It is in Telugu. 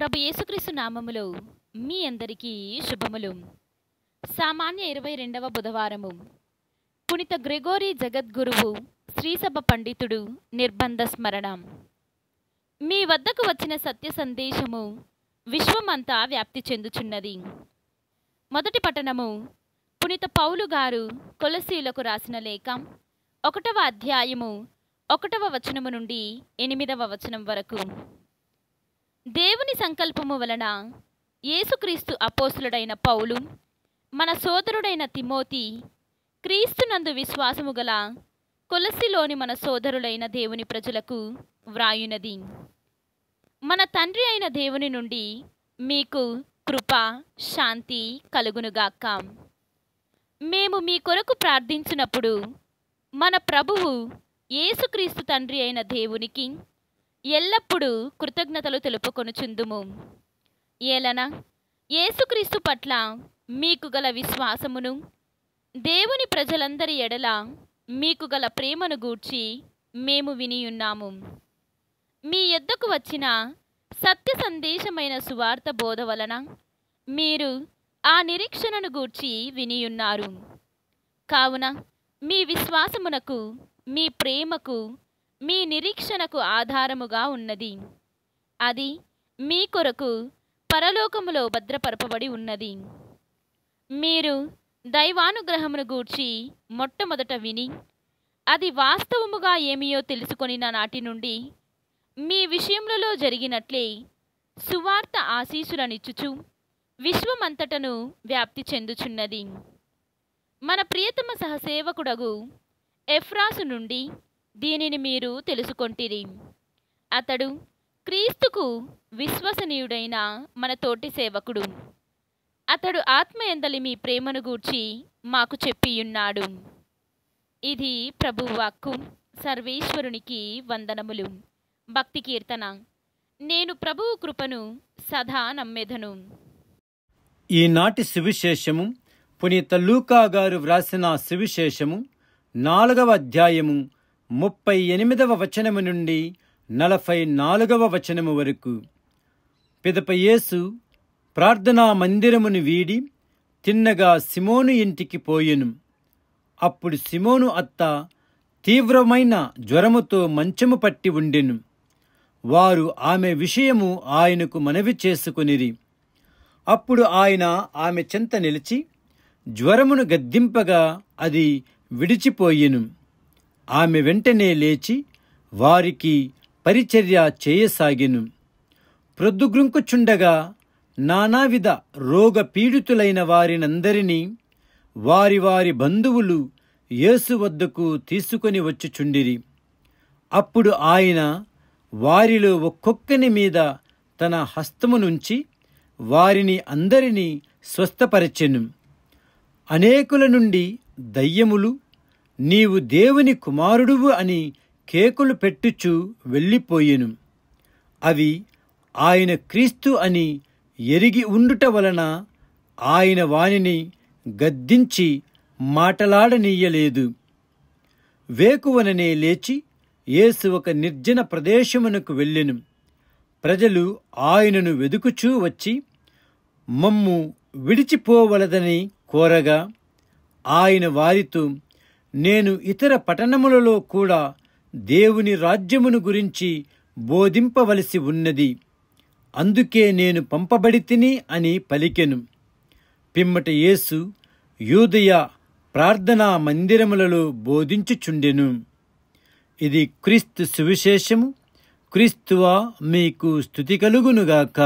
ప్రభు యేసుక్రీస్తు నామములో మీ అందరికీ శుభములు. సామాన్య 22వ బుధవారము. పునీత గ్రెగోరీ జగద్గురువు శ్రీసభ పండితుడు నిర్బంధ స్మరణ. మీ వద్దకు వచ్చిన సత్య సందేశము విశ్వమంతా వ్యాప్తి చెందుచున్నది. మొదటి పఠనము పునీత పౌలు గారు కొలసీలకు రాసిన లేఖ 1వ అధ్యాయము 1వ వచనము నుండి 8వ వచనం వరకు. దేవుని సంకల్పము వలన యేసుక్రీస్తు అపోస్తులుడైన పౌలు, మన సోదరుడైన తిమోతి, క్రీస్తునందు విశ్వాసము గల కొలస్సీలోని మన సోదరులైన దేవుని ప్రజలకు వ్రాయునది. మన తండ్రి అయిన దేవుని నుండి మీకు కృప శాంతి కలుగునుగాక. మేము మీ కొరకు ప్రార్థించినప్పుడు మన ప్రభువు యేసుక్రీస్తు తండ్రి అయిన దేవునికి ఎల్లప్పుడూ కృతజ్ఞతలు తెలుపుకొనుచుందుము. ఏలన యేసుక్రీస్తు పట్ల మీకు గల విశ్వాసమును, దేవుని ప్రజలందరి ఎడల మీకు గల ప్రేమను గూర్చి మేము వినియున్నాము. మీ యొద్దకు వచ్చిన సత్య సందేశమైన సువార్త బోధ వలన మీరు ఆ నిరీక్షణను గూర్చి వినియున్నారు. కావున మీ విశ్వాసమునకు, మీ ప్రేమకు, మీ నిరీక్షణకు ఆధారముగా ఉన్నది. అది మీ కొరకు పరలోకములో భద్రపరపబడి ఉన్నది. మీరు దైవానుగ్రహమును గూర్చి మొట్టమొదట విని అది వాస్తవముగా ఏమియో తెలుసుకొనిన నాటి నుండి మీ విషయములలో జరిగినట్లే సువార్త ఆశీస్సులనిచ్చుచు విశ్వమంతటను వ్యాప్తి చెందుచున్నది. మన ప్రియతమ సహసేవకుడగు ఎఫ్రాసు నుండి దీనిని మీరు తెలుసుకొంటిరి. అతడు క్రీస్తుకు విశ్వసనీయుడైన మన తోటి సేవకుడు. అతడు ఆత్మయందలి మీ ప్రేమను గూర్చి మాకు చెప్పియున్నాడు. ఇది ప్రభువాక్కు. సర్వేశ్వరునికి వందనములు. భక్తి కీర్తన. నేను ప్రభువు కృపను సదా నమ్మెదను. ఈనాటి సువిశేషము పునీత లూకా గారు వ్రాసిన సువిశేషము 4వ అధ్యాయము 38వ వచనము నుండి 44వ వచనము వరకు. పిదప యేసు ప్రార్థనా మందిరమును వీడి తిన్నగా సిమోను ఇంటికి పోయెను. అప్పుడు సిమోను అత్త తీవ్రమైన జ్వరముతో మంచము పట్టి ఉండెను. వారు ఆమె విషయము ఆయనకు మనవి చేసుకొనిరి. అప్పుడు ఆయన ఆమె చెంత నిలిచి జ్వరమును గద్దింపగా అది విడిచిపోయెను. ఆమె వెంటనే లేచి వారికి పరిచర్య చేయసాగెను. ప్రొద్దుగ్రుంకుచుండగా నానావిధ రోగ పీడితులైన వారినందరినీ వారి వారి బంధువులు యేసు వద్దకు తీసుకొని వచ్చుచుండిరి. అప్పుడు ఆయన వారిలో ఒక్కొక్కని మీద తన హస్తమునుంచి వారిని అందరినీ స్వస్థపరచెను. అనేకుల నుండి దయ్యములు నీవు దేవుని కుమారుడువు అని కేకులు పెట్టుచు వెళ్ళిపోయెను. అవి ఆయన క్రీస్తు అని ఎరిగి ఉండుట వలన ఆయన వానిని గద్దించి మాటలాడనీయలేదు. వేకువననే లేచి యేసు ఒక నిర్జన ప్రదేశమునకు వెళ్ళెను. ప్రజలు ఆయనను వెదుకుచూ వచ్చి మమ్ము విడిచిపోవలదని కోరగా ఆయన వారితో, నేను ఇతర పట్టణములలో కూడా దేవుని రాజ్యమును గురించి బోధింపవలసి ఉన్నది. అందుకే నేను పంపబడితిని అని పలికెను. పిమ్మట యేసు యూదయ ప్రార్థనా మందిరములలో బోధించుచుండెను. ఇది క్రీస్తు సువిశేషము. క్రీస్తువా మీకు స్తుతి కలుగునుగాక.